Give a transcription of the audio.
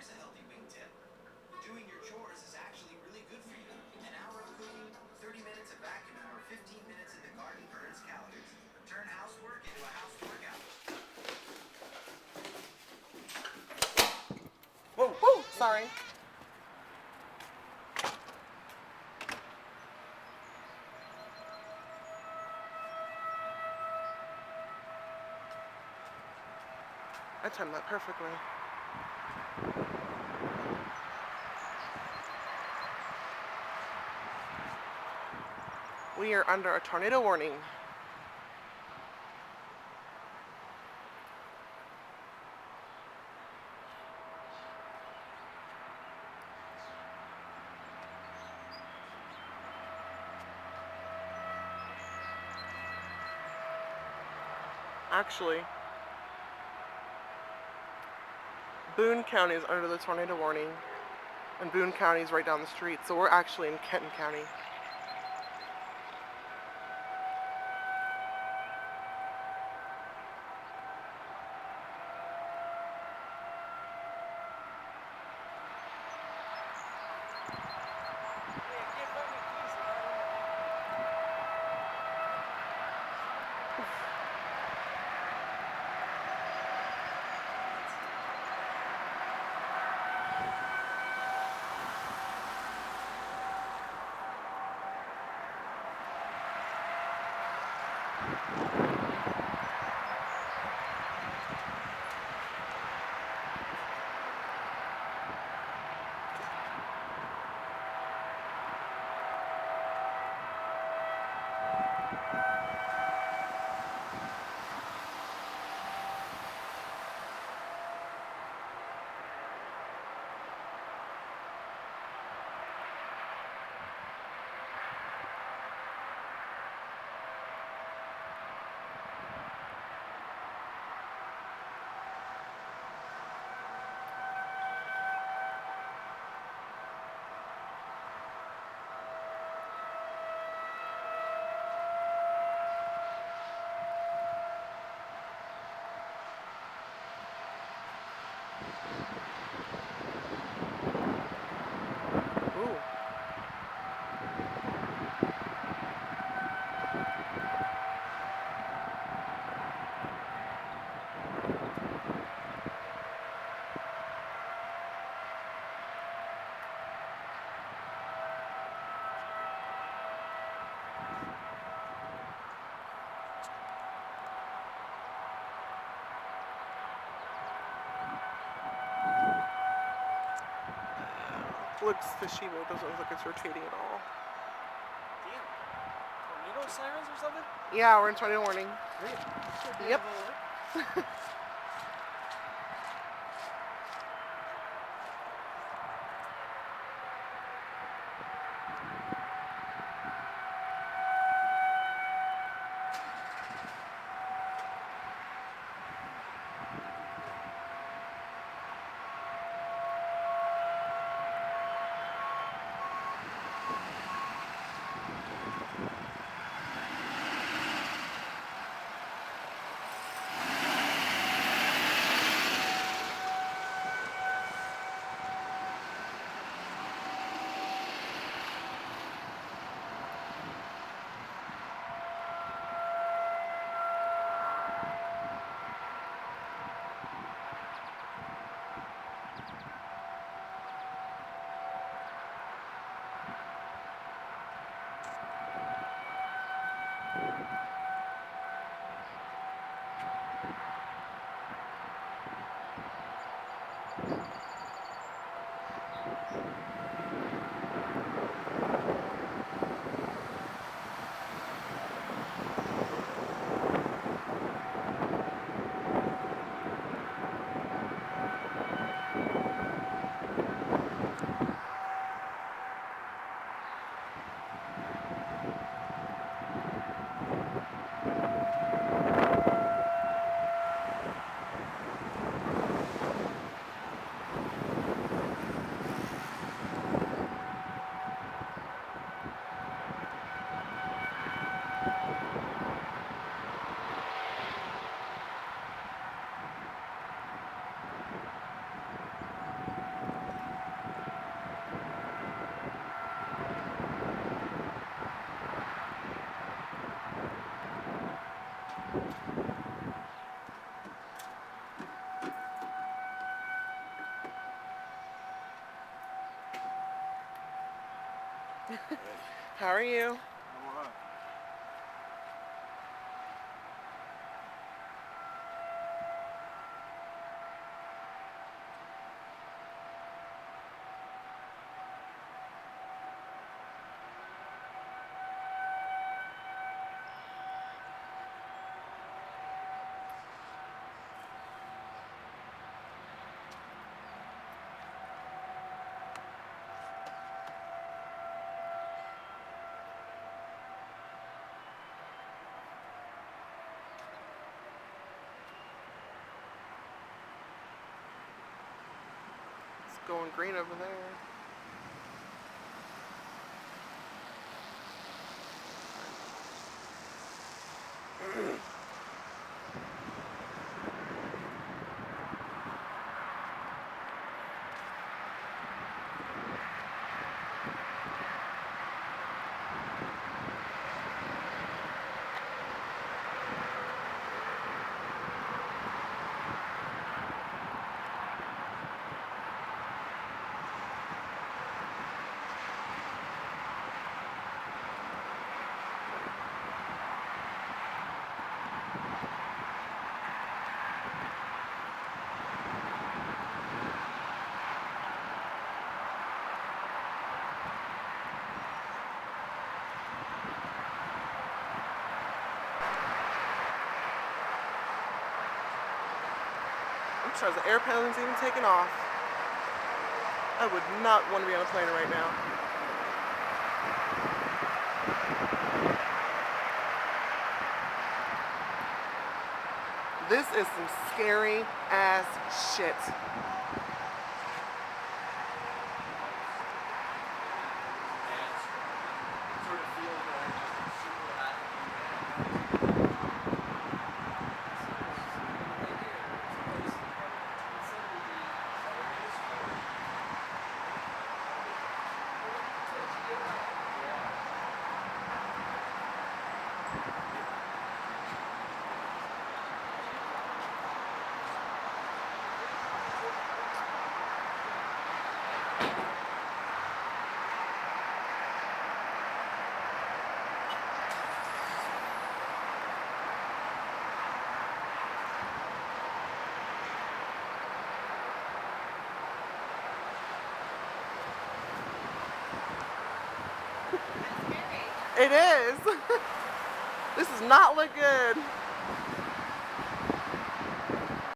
Here's a healthy wing tip. Doing your chores is actually really good for you. An hour of cooking, 30 minutes of vacuuming, or 15 minutes in the garden burns calories. Turn housework into a house workout. Whoa! Whoa! Sorry. I timed that perfectly. We are under a tornado warning. Actually, Boone County is under the tornado warning, and Boone County is right down the street, so we're actually in Kenton County. Ooh. Looks fishy, but it doesn't look like it's rotating at all. Damn. Tornado sirens or something? Yeah, we're in tornado warning. Great. Yep. How are you? I'm alright. It's going green over there. I'm sure the airplane's even taking off. I would not want to be on a plane right now. This is some scary ass shit. It is. This does not look good.